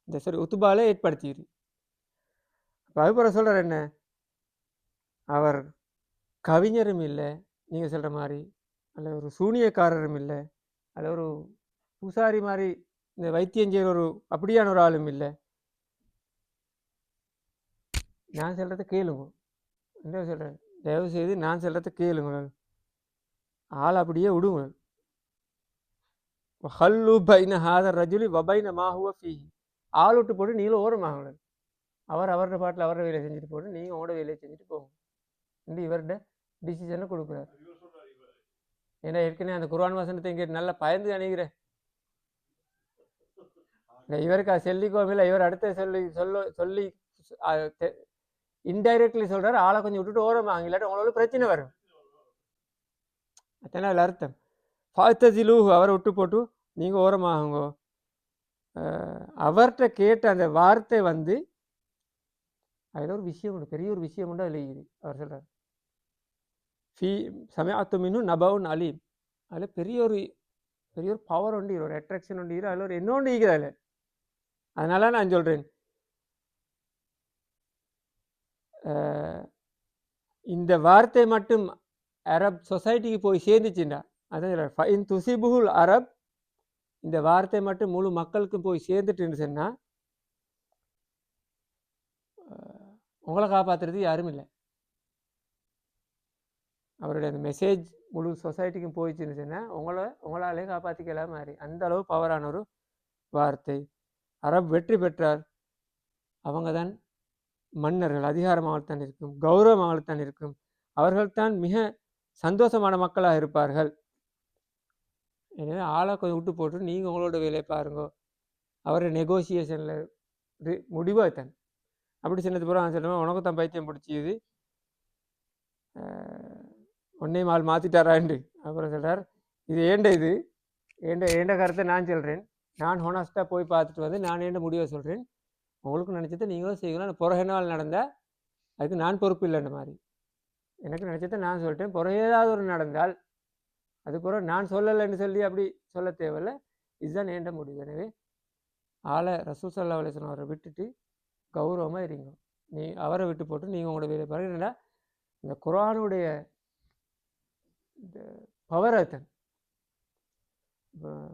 இந்த சரி உத்துபால ஏற்படுத்திடு. அதுபோல் சொல்கிறார் என்ன, அவர் கவிஞரும் இல்லை நீங்கள் சொல்கிற மாதிரி, அல்ல ஒரு சூனியக்காரரும் இல்லை, அல்ல ஒரு பூசாரி மாதிரி இந்த வைத்தியம் செய்கிற ஒரு அப்படியான ஒரு ஆளும் இல்லை. நான் சொல்கிறத கேளுங்க, என்ன சொல்கிறேன், தயவு செய்து நான் சொல்கிறத கேளுங்க, ஆள் அப்படியே விடுங்க. ஹல்லு பைன ஹாதர் ரஜுலி வபைன மாஹுவ ஃபீஹி, ஆள் விட்டு போட்டு நீங்களும் ஓரமாகல, அவரோட பாட்டில் அவரோட வேலையை செஞ்சுட்டு போட்டு நீங்கள் உங்களோட வேலையை செஞ்சுட்டு போங்க இந்த இவர்கிட்ட டிசிஷனை கொடுக்குறாரு. ஏன்னா ஏற்கனவே அந்த குர்ஆன் வசனத்தை இங்கே நல்லா பயந்து அணுகிறேன். இவருக்கு அது செல்லிக்கோமில்லை, இவர் அடுத்த சொல்லி இன்டைரக்ட்லி சொல்றாரு, ஆளை கொஞ்சம் விட்டுட்டு ஓரமாங்க, இல்லாட்டி உங்களோட பிரச்சனை வரும். அத்தனை அர்த்தம். ஃபாத்தஜிலூஹு, அவரை விட்டு போட்டு நீங்க ஓரமாகுங்க. அவர்கிட்ட கேட்ட அந்த வார்த்தை வந்து அதில் ஒரு விஷயம் உண்டு, பெரிய ஒரு விஷயம் உண்டு அதில் இருக்குது. அவர் சொல்றார், ஃபீ சமயத்து மின்னு நபவுன் அலீம், அதில் பெரிய ஒரு பவர் உண்டு, ஒரு அட்ராக்ஷன் உண்டு, அதில் ஒரு இன்னொன்று இருக்குது அதில். அதனால நான் சொல்றேன், இந்த வார்த்தை மட்டும் அரப் சொசைட்டிக்கு போய் சேர்ந்துச்சுண்டா, அதான் துசிபுல் அரப், இந்த வார்த்தை மட்டும் முழு மக்களுக்கும் போய் சேர்ந்துட்டுன்னு சொன்னா உங்களை காப்பாற்றுறது யாரும் இல்லை. அவருடைய அந்த மெசேஜ் முழு சொசைட்டிக்கும் போயிடுச்சுன்னு சொன்னால் உங்களாலே காப்பாற்றிக்கலாம் மாதிரி அந்த அளவு பவரான ஒரு வார்த்தை. அரப் வெற்றி பெற்றார். அவங்க தான் மன்னர்கள். அதிகாரம் அவங்கள்தான் இருக்கும், கௌரவம் அவங்கள்தான் இருக்கும். அவர்கள்தான் மிக சந்தோஷமான மக்களாக இருப்பார்கள். எனவே ஆளை கொஞ்சம் விட்டு போட்டு நீங்கள் உங்களோட வேலையை பாருங்க. அவர் நெகோசியேஷனில் முடிவாக தான் அப்படி சொன்னது பிறகு அவன் சொல்லுவேன், உனக்கு தான் பைத்தியம் பிடிச்சிது, ஒன்னையும் ஆள் மாற்றிட்டாராண்டு. அப்புறம் சொல்கிறார், இது இது ஏண்ட கருத்தை நான் சொல்கிறேன். நான் ஹொனஸ்ட்டாக போய் பார்த்துட்டு வந்து நான் ஏண்ட முடிவை சொல்கிறேன். உங்களுக்கு நினச்சதை நீங்களும் செய்யலாம். பிறகு நாள் நடந்தால் அதுக்கு நான் பொறுப்பு இல்லைன்ற மாதிரி. எனக்கு நினச்சதை நான் சொல்லிட்டேன். பிறகு ஏதாவது ஒரு நடந்தால் அது பிறகு நான் சொல்லலைன்னு சொல்லி அப்படி சொல்ல தேவையில்லை. இதுதான் ஏண்ட முடிவு. எனவே ஆளை ரசூல் ஸல்லல்லாஹு அலைஹி வஸல்லம் அவரை விட்டுட்டு கௌரவமாக இருங்க. அவரை விட்டு போட்டு நீங்கள் உங்களோட வேலையை பாருங்க. என்னடா இந்த குர்ஆனுடைய இந்த பவர் தான்.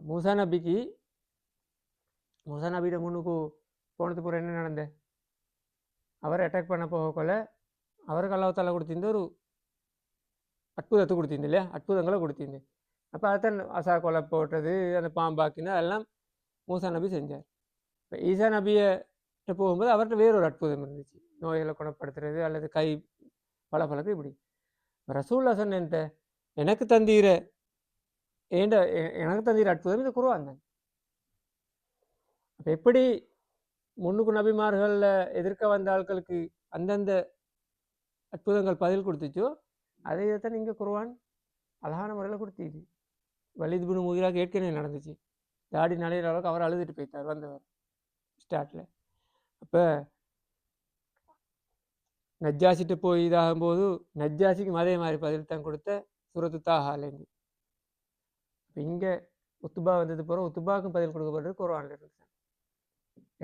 மூசா நபியோட முன்னுக்கு போனது பிறகு என்ன நடந்த, அவரை அட்டாக் பண்ண போகக்குள்ள அவருக்கு அல்லாஹ் தஆலா கொடுத்திருந்த ஒரு அற்புதத்தை கொடுத்திருந்த இல்லையா, அற்புதங்களை கொடுத்திருந்தேன். அப்போ அதைத்தான் அசா கொலை போட்டது, அந்த பாம்பாக்கினா அதெல்லாம் மூசா நபி செஞ்சார். இப்போ ஈசா நபியிட்ட போகும்போது அவர்கிட்ட வேறொரு அற்புதம் இருந்துச்சு, நோய்களை குணப்படுத்துறது அல்லது கை பழக்கு இப்படி. ரசூல்லா சொன்ன எனக்கு தந்தீர அற்புதம் இந்த குர்ஆன் தான். அப்போ எப்படி முன்னுக்கு நபிமார்களில் எதிர்க்க வந்த ஆட்களுக்கு அந்தந்த அற்புதங்கள் பதில் கொடுத்துச்சோ அதே தான் இங்கே குர்ஆன் அழகான முறையில் கொடுத்தது. வலித் பின் முகிராக்கு ஏற்கனவே நடந்துச்சு. தாடி நடைகிற அளவுக்கு அவர் அழுதுட்டு போயிட்டார் வந்தவர் ஸ்டார்ட்டில். அப்போ நஜ்ஜாசிட்டு போய் இதாகும்போது நஜ்ஜாசிக்கும் அதே மாதிரி பதில் தான் கொடுத்த சூரத்து தாஹாலேருந்து. இப்போ இங்கே உத்துபா வந்தது பிறகு உத்துபாவுக்கும் பதில் கொடுக்கப்பட்டது குர்ஆனில் இருந்து.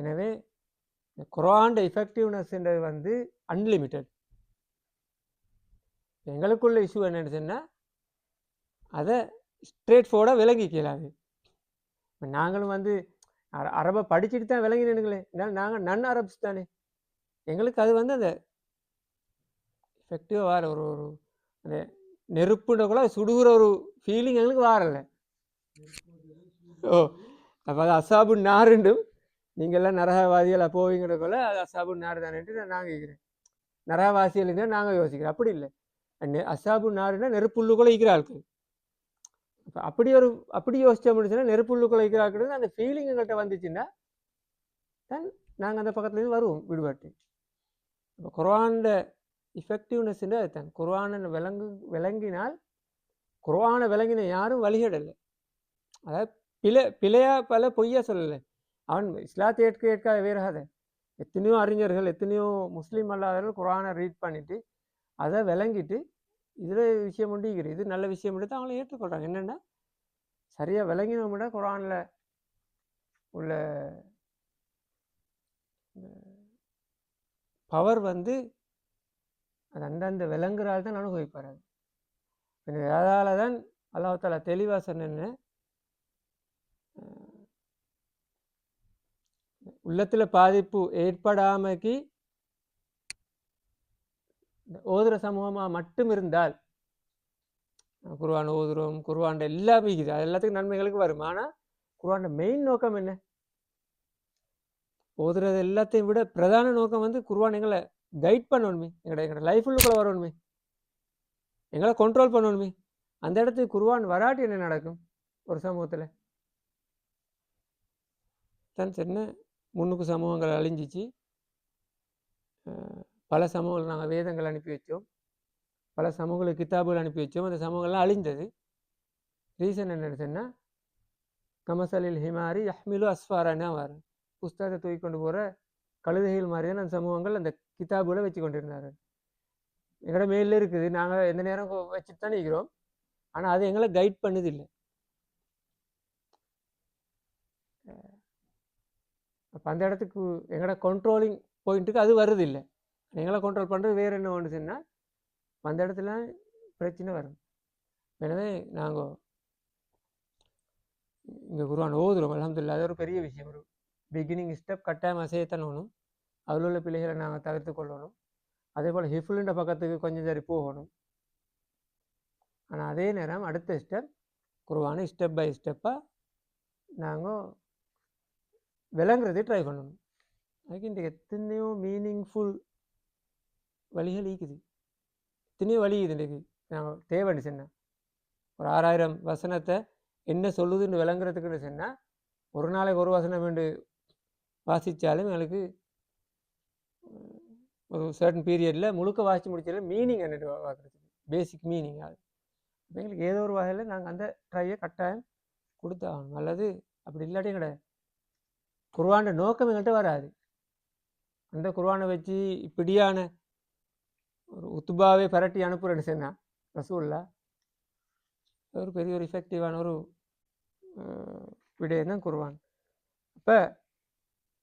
எனவே இந்த குர்ஆன் எஃபெக்டிவ்னஸ்ன்றது வந்து அன்லிமிட்டட். எங்களுக்குள்ள இஷ்யூ என்னன்னு சொன்னால் அதை ஸ்ட்ரெயிட் ஃபோர்டாக விளங்கிக்கலாது. இப்போ நாங்களும் வந்து அரபை படிச்சுட்டு தான் விளங்கினீங்களே, நாங்கள் நன் அரப்ஸ் தானே. எங்களுக்கு அது வந்து அந்த எஃபெக்டிவாக வார ஒரு அந்த நெருப்புன்றக்குள்ள சுடுகிற ஒரு ஃபீலிங் எங்களுக்கு வாரலை. ஓ அப்போ அது அசாபு நாருண்டும் நீங்கள்லாம் நரகவாதிகளை போவீங்கிறக்குள்ள அது அசாபு நார் தானேன்ட்டு நான் கேட்குறேன். நரகவாசிகள் நாங்கள் யோசிக்கிறோம். அப்படி இல்லை, அசாபு நாருன்னா நெருப்புள்ளுக்குள்ள இருக்கிற ஆட்கள். அப்படி யோசிச்ச முடிச்சுன்னா நெருப்புள்ளுக்குள்ள இருக்கிற ஆட்கள் அந்த ஃபீலிங் எங்கள்கிட்ட வந்துச்சுன்னா தான் நாங்கள் அந்த பக்கத்துலேருந்து வருவோம் விடுபாட்டு. இப்போ குர்ஆனோட இஃபெக்டிவ்னஸ்ன்னு அதுதான். குர்ஆனை விளங்கினால் குர்ஆனை விளங்கின யாரும் வழிகடலை. அதாவது பிழையா பல பொய்யா சொல்லலை. அவன் இஸ்லாத்தை ஏற்காத வேறாத எத்தனையோ அறிஞர்கள் எத்தனையோ முஸ்லீம் அல்லாதவர்கள் குர்ஆனை ரீட் பண்ணிட்டு அதை விளங்கிட்டு இதில் விஷயம் முடிக்கிறது, இது நல்ல விஷயம் எடுத்து அவங்கள ஏற்றுக்கொள்கிறாங்க. என்னென்னா சரியாக விளங்கினோம்னா குர்ஆனில் உள்ள பவர் வந்து அது அந்தந்த விளங்குறால் தான் அனுபவிப்பார். அதால தான் அல்லாஹ் தஆலா தெளிவாக சொன்னேன்னு உள்ளத்தில் பாதிப்பு ஏற்படாமக்கு ஓதுற சமூகமாக மட்டும் இருந்தால் குர்ஆன் ஓதுறோம், குர்ஆன் எல்லாமே இருக்குது, அது எல்லாத்துக்கும் நன்மைகளுக்கு வரும். ஆனால் குர்ஆன் மெயின் நோக்கம் என்ன? ஓதுறது எல்லாத்தையும் விட பிரதான நோக்கம் வந்து குர்ஆன் எங்களை கைட் பண்ணணுமே, எங்களோட லைஃபுள்ளுக்குள்ள வரணுமே, எங்களை கண்ட்ரோல் பண்ணணுமே. அந்த இடத்துக்கு குர்ஆன் வராட்டி என்ன நடக்கும் ஒரு சமூகத்தில்? தான் சொன்ன முன்னுக்கு சமூகங்கள் அழிஞ்சிச்சு. பல சமூகங்கள் நாங்கள் வேதங்கள் அனுப்பி வச்சோம், பல சமூகங்களுக்கு கிதாபுகள் அனுப்பி வச்சோம், அந்த சமூகங்கள்லாம் அழிந்தது. ரீசன் என்னன்னு சொன்னால் கமசலில் ஹிமாரி யஹ்மிலு அஸ்ஃபாரானா வரும், புஸ்தகத்தை தூக்கி கொண்டு போகிற கழுதைகள் மாதிரியான அந்த சமூகங்கள் அந்த கிதாபுகளை வச்சு கொண்டிருந்தார்கள். எங்களோட மேலில் இருக்குது, நாங்கள் எந்த நேரம் வச்சுட்டு தான் இருக்கிறோம், ஆனால் அது எங்களை கைட் பண்ணது இல்லை. அப்போ அந்த இடத்துக்கு எங்களோட கண்ட்ரோலிங் பாயிண்ட்டுக்கு அது வருது இல்லை. எங்களை கண்ட்ரோல் பண்ணுறது வேறு என்ன ஒன்று சொன்னால் அந்த இடத்துல பிரச்சனை வரும். எனவே நாங்கள் இங்கே குர்ஆன் ஓதுறோம், அல்ஹம்துலில்லாஹ், அது ஒரு பெரிய விஷயம். ஒரு பிகினிங் ஸ்டெப் கட்டாயம் அசையத்தனணும். அதில் உள்ள பிள்ளைகளை நாங்கள் தவிர்த்து கொள்ளணும். அதே போல் ஹிஃபுல்ன்ற பக்கத்துக்கு கொஞ்சம் சரி போகணும். ஆனால் அதே நேரம் அடுத்த ஸ்டெப் குர்ஆனை ஸ்டெப் பை ஸ்டெப்பாக நாங்கள் விளங்குறதை ட்ரை பண்ணணும். அதுக்கு இந்த எத்தனையோ மீனிங்ஃபுல் வழிகள் இருக்குது, எத்தனையோ வழி இது இன்றைக்கு நாங்கள் தேவைன்னு சொன்னால் ஒரு 6000 வசனத்தை என்ன சொல்லுதுன்னு விளங்குறதுக்குன்னு சொன்னால் ஒரு நாளைக்கு ஒரு வசனம் வேண்டு வாசித்தாலும் எங்களுக்கு ஒரு சர்டன் பீரியடில் முழுக்க வாசித்து முடிச்சாலும் மீனிங் என்னட்டு பார்க்குறதுக்கு பேசிக் மீனிங் அது எங்களுக்கு ஏதோ ஒரு வகையில் நாங்கள் அந்த ட்ரையை கட்டாயம் கொடுத்தாகணும். அல்லது அப்படி இல்லாட்டி கிடையாது, குர்ஆன் நோக்கம் எங்கள்கிட்ட வராது. அந்த குர்ஆனை வச்சு இப்படியான ஒரு உத்துபாவே பரட்டி அனுப்புகிறேன்னு சொன்னால் ரசூல்லா ஒரு பெரிய ஒரு எஃபெக்டிவான ஒரு விடயம் தான் குர்ஆன். அப்போ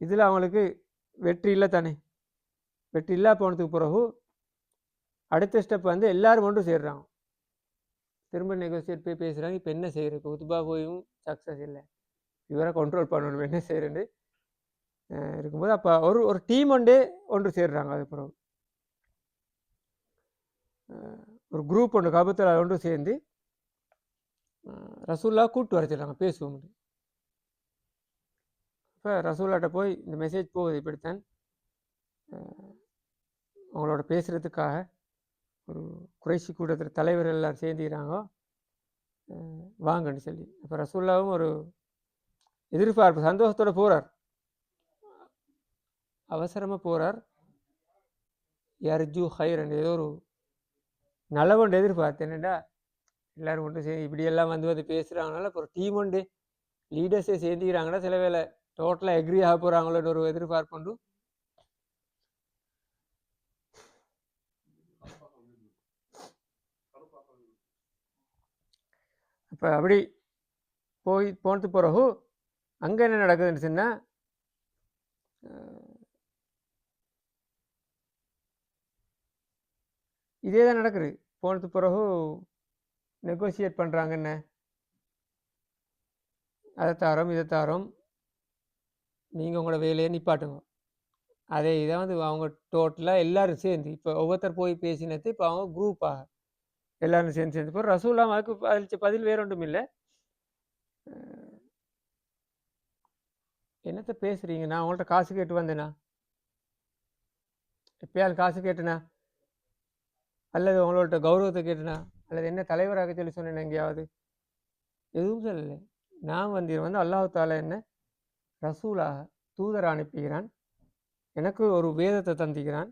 இதில் அவங்களுக்கு வெற்றி இல்லை தானே. வெற்றி இல்லா போனதுக்கு பிறகு அடுத்த ஸ்டெப் வந்து எல்லாரும் ஒன்று சேர்றாங்க, திரும்ப நெகோசியேட் போய் பேசுகிறாங்க. இப்போ என்ன செய்யறது, இப்போ உத்துபா போயும் சக்ஸஸ் இல்லை, இவரை கண்ட்ரோல் பண்ணணும், என்ன செய்யறேன்னு இருக்கும்போது அப்போ ஒரு டீம் ஒன்று சேர்றாங்க. அது பிறகு ஒரு குரூப் ஒன்று கபத்தில் ஒன்று சேர்ந்து ரசூல்லா கூப்பிட்டு வர சொல்கிறாங்க பேசுவோம். இப்போ ரசூல்லாட்ட போய் இந்த மெசேஜ் போகுது, இப்படித்தான் அவங்களோட பேசுகிறதுக்காக ஒரு குறைசி கூட்டத்தில் தலைவர் எல்லாம் சேர்ந்துக்கிறாங்க வாங்கன்னு சொல்லி. அப்போ ரசூல்லாவும் ஒரு எதிர்பார்ப்பு சந்தோஷத்தோடு போகிறார், அவசரமாக போகிறார். யர்ஜு ஹைரன் ஏதோ ஒரு நலவொண்டு எதிர்பார்த்து, என்னென்னா எல்லோரும் ஒன்று சேர்ந்து இப்படியெல்லாம் வந்து பேசுகிறாங்கனால இப்போ ஒரு டீம் ஒன்று லீடர்ஸே சேர்ந்துக்கிறாங்கன்னா சில வேலை டோட்டலாக எக்ரி ஆக போகிறாங்களோன்னு ஒரு எதிர்பார்ப்பு. அப்போ அப்படி போனது பிறகு அங்கே என்ன நடக்குதுன்னு சொன்னால் இதே தான் நடக்குது. போனது பிறகு நெகோசியேட் பண்ணுறாங்க, என்ன அதை தாரோம் இதை தாரோம், நீங்கள் உங்களோட வேலையை நிப்பாட்டுங்க. அதே இதை வந்து அவங்க டோட்டலாக எல்லோரும் சேர்ந்து இப்போ ஒவ்வொருத்தர் போய் பேசினது இப்போ அவங்க குரூப்பாக எல்லோரும் சேர்ந்து இப்போ ரசூல்லாம் அதுக்கு பதில் வேற ஒன்றும் இல்லை. என்னத்தை பேசுகிறீங்க, நான் உங்கள்கிட்ட காசு கேட்டு வந்தேனா, எப்பயாவது காசு கேட்டேனா, அல்லது உங்கள்கிட்ட கௌரவத்தை கேட்டேனா, அல்லது என்ன தலைவராக சொல்லி சொன்னேன் எங்கேயாவது, எதுவும் சொல்லலை. நான் வந்து அல்லாஹ் தாலா என்ன ரசூலாக தூதர் அனுப்புகிறான், எனக்கு ஒரு வேதத்தை தந்திக்கிறான்,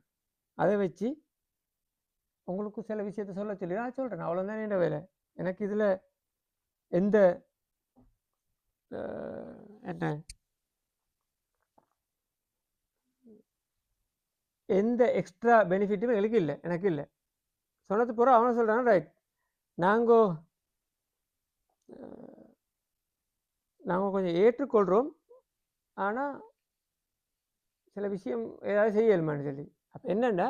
அதை வச்சு உங்களுக்கு சில விஷயத்த சொல்ல சொல்லி நான் சொல்கிறேன், அவ்வளோதான் என் வேலை. எனக்கு இதில் எந்த என்ன எந்த எக்ஸ்ட்ரா பெனிஃபிட்டுமே எங்களுக்கு இல்லை, எனக்கு இல்லை. சொன்னது போகிற அவனை சொல்கிறான், ரைட் நாங்கள் கொஞ்சம் ஏற்றுக்கொள்கிறோம், ஆனால் சில விஷயம் ஏதாவது செய்யலுமான்னு சொல்லி. அப்போ என்னென்னா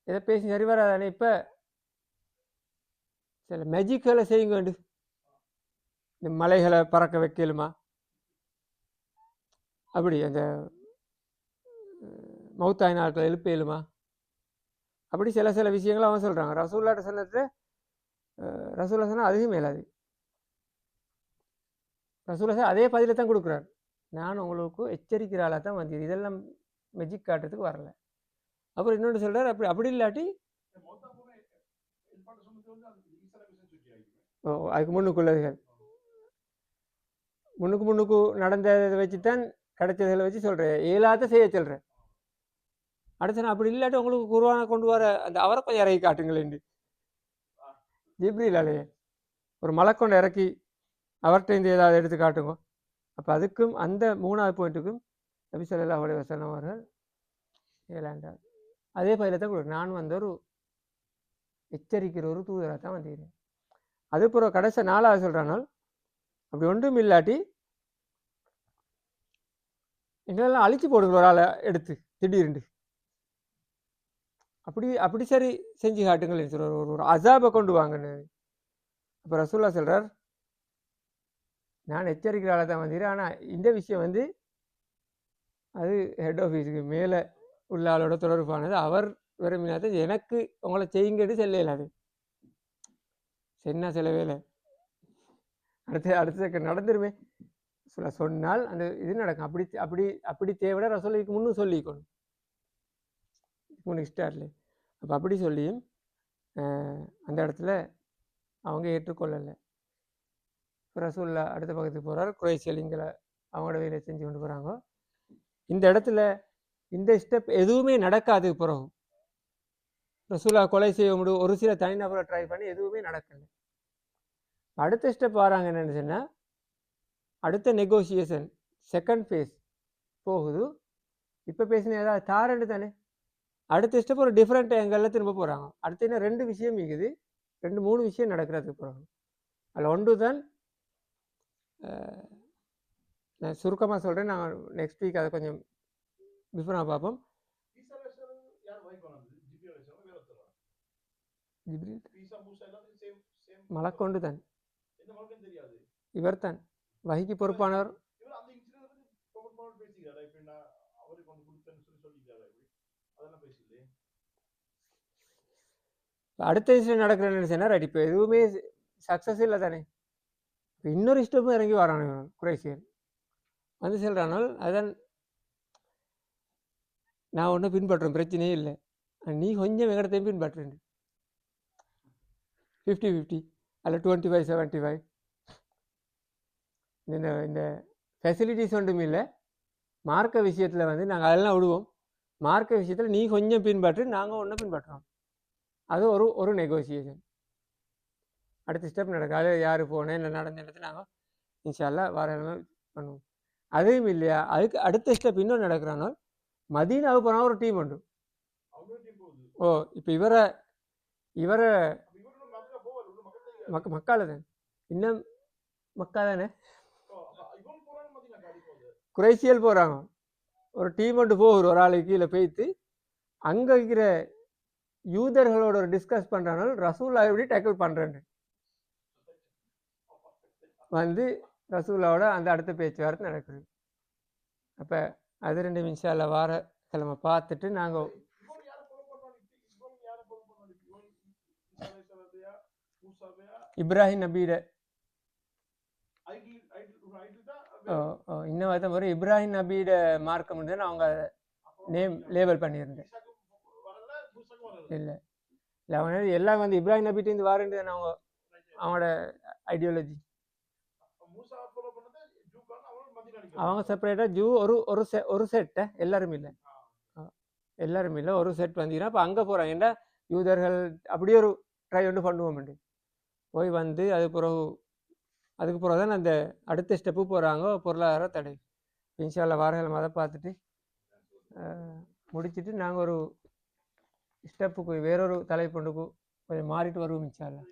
எதை பேசி சரி வராதானே. இப்போ சில மேஜிக்களை செய்யுங்க வேண்டு, இந்த மலைகளை பறக்க வைக்கலுமா, அப்படி அந்த மௌத்தாய் நாட்களை எழுப்பேலுமா, அப்படி சில விஷயங்களை அவன் சொல்கிறாங்க. ரசூல்லாட்ட சொன்னது ரசூல்லா சொன்னால் அதுவும் மேலாது. ரசூல்லா சார் அதே பதிலை தான் கொடுக்குறாரு, நான் உங்களுக்கு எச்சரிக்கிறாளாக தான் வந்தது, இதெல்லாம் மெஜிக் காட்டுறதுக்கு வரல. அப்புறம் இன்னொன்று சொல்கிறார், அப்படி இல்லாட்டி அதுக்கு முன்னுக்கு நடந்ததை வச்சு தான் கிடைச்சதில் வச்சு சொல்கிறேன், ஏலாத்த செய்ய சொல்கிறேன். அடுத்த நான் அப்படி இல்லாட்டி உங்களுக்கு குர்ஆனை கொண்டு வர அந்த அவரை கொஞ்சம் இறக்கி காட்டுங்களேன், ஜிப்ரீல் அலைய ஒரு மலை கொண்டு இறக்கி அவர்கிட்ட இந்த ஏதாவது எடுத்து காட்டுங்க. அப்போ அதுக்கும் அந்த 3வது பாயிண்ட்டுக்கும் நபி ஸல்லல்லாஹு அலைஹி வஸல்லம் அவர்கள் ஏலாண்டார். அதே பதில தான் கொடுக்கும், நான் வந்து ஒரு எச்சரிக்கிற ஒரு தூதராக தான் வந்தீங்க. அதுக்கப்புறம் கடைசி 4வது சொல்கிறானால், அப்படி ஒன்றும் இல்லாட்டி எங்களெல்லாம் அழிச்சு போடுங்க ஒரு ஆளை எடுத்து திடீர்னு, அப்படி சரி செஞ்சு காட்டுங்கள் சொல்கிறார், ஒரு அசாபை கொண்டு வாங்கன்னு. அப்போ ரசூல்லா சொல்கிறார், நான் எச்சரிக்கிற ஆளை தான் வந்தீர், ஆனால் இந்த விஷயம் அது ஹெட் ஆஃபீஸுக்கு மேலே உள்ள ஆளோட தொடர்பானது, அவர் விரும்பினாது எனக்கு உங்களை செய்யுங்கன்னு சொல்லல அது என்ன செல்லவே இல்லை அடுத்த செகண்ட் நடந்துருமே சொன்னால் அந்த இது நடக்கும் அப்படி அப்படி அப்படி தேவையான ரசூலுக்கு முன்னும் சொல்லிக்கணும் ஸ்டார்ட்ல அப்போ அப்படி சொல்லியும் அந்த இடத்துல அவங்க ஏற்றுக்கொள்ளலை ரசூல்லா அடுத்த பக்கத்துக்கு போகிறார் குறைசியலிங்களை அவங்களோட வேலையை செஞ்சு கொண்டு போகிறாங்க இந்த இடத்துல இந்த ஸ்டெப் எதுவுமே நடக்காது பிறகு ரசூல்லா கொலை செய்ய முடியும் ஒரு சில தனிநபரை ட்ரை பண்ணி எதுவுமே நடக்கலை அடுத்த ஸ்டெப் வராங்க என்னென்னு சொன்னால் அடுத்த நெகோசியேஷன் செகண்ட் ஃபேஸ் போகுது இப்போ பேசின ஏதாவது தாரண்டு தானே அடுத்த ஸ்டெப் ஒரு டிஃப்ரெண்ட் ஆங்கிளில் திரும்ப போகிறாங்க அடுத்து என்ன 2 விஷயம் இருக்குது 2-3 விஷயம் நடக்கிறதுக்கு போகிறாங்க அதில் ஒன்று தான் நான் சுருக்கமாக சொல்கிறேன் நான் நெக்ஸ்ட் வீக் அதை கொஞ்சம் டிஃப்ரெண்டாக பார்ப்போம் மலக்கொண்டு தான் இவர் தான் வகிக்கு பொறுப்பானவர் அடுத்த விஷயம் நடக்கிறேன்னு சொன்னா ரைட் இப்போ எதுவுமே சக்ஸஸ் இல்லை தானே இப்போ இன்னொரு ஸ்டெப்பும் இறங்கி வரானு குறைசியர் வந்து சொல்கிறானால் அதான் நான் ஒன்றும் பின்பற்றுறேன் பிரச்சனையே இல்லை நீ கொஞ்சம் எங்கடத்தையும் பின்பற்றுறேன் 50-50 அல்ல 25-75 இந்த ஃபெசிலிட்டிஸ் ஒன்றும் இல்லை மார்க்க விஷயத்தில் வந்து நாங்கள் அதெல்லாம் விடுவோம் மார்க்க விஷயத்தில் நீ கொஞ்சம் பின்பற்று நாங்கள் ஒன்றும் பின்பற்றுறோம் அது ஒரு நெகோசியேஷன் அடுத்த ஸ்டெப் நடக்கும் அது யார் போனேன் இல்லை நடந்த இடத்துல நாங்கள் இன்ஷால்லா வார பண்ணுவோம் அதுவும் இல்லையா அதுக்கு அடுத்த ஸ்டெப் இன்னும் நடக்கிறானோ மதீனாவுக்கு போனால் ஒரு டீம் உண்டு ஓ இப்போ இவரை மக்கால தான் இன்னும் மக்கா தானே குறைசியல் போகிறாங்க ஒரு டீம் ஒன்று போகுது ஒரு ஆளுக்கு கீழே போய்த்து அங்கே இருக்கிற யூதர்களோட ஒரு டிஸ்கஸ் பண்ணுறாங்க ரசூல்லா எப்படி டேக்கிள் பண்ணுறேன்னு வந்து ரசூல்லாவோட அந்த அடுத்த பேச்சுவார்த்தை நடக்குது அப்போ அது 2 இன்ஷால்லா வார கிழமை பார்த்துட்டு நாங்கள் இப்ராஹிம் நபியிட இன்னும் வருத்த முறை இப்ராஹிம் நபியிட மார்க்கம் வந்து அவங்க நேம் லேபிள் பண்ணியிருந்தேன் இல்லை இல்லை அவங்க எல்லாம் வந்து இப்ராஹிம் நபிட்டேருந்து வாரேன்ட்டு அவங்க அவங்களோட ஐடியாலஜி அவங்க செப்பரேட்டாக ஜூ ஒரு செட்டை எல்லாரும் இல்லை ஒரு செட் வந்தீங்கன்னா அப்போ அங்கே போகிறாங்க ஏன்னா யூதர்கள் அப்படியே ஒரு ட்ரை ஒன்று பண்ணுவோம் போய் வந்து அதுக்கு பிறகு தான் அந்த அடுத்த ஸ்டெப்பு போகிறாங்க பொருளாதார தடை இன்ஷால்லா வாரங்கள் அதை பார்த்துட்டு முடிச்சுட்டு நாங்கள் ஒரு ஸ்டெப்புக்கு வேறொரு தலைப்பொண்டுக்கு கொஞ்சம் மாறிட்டு வருவோம் இன்ஷால்லா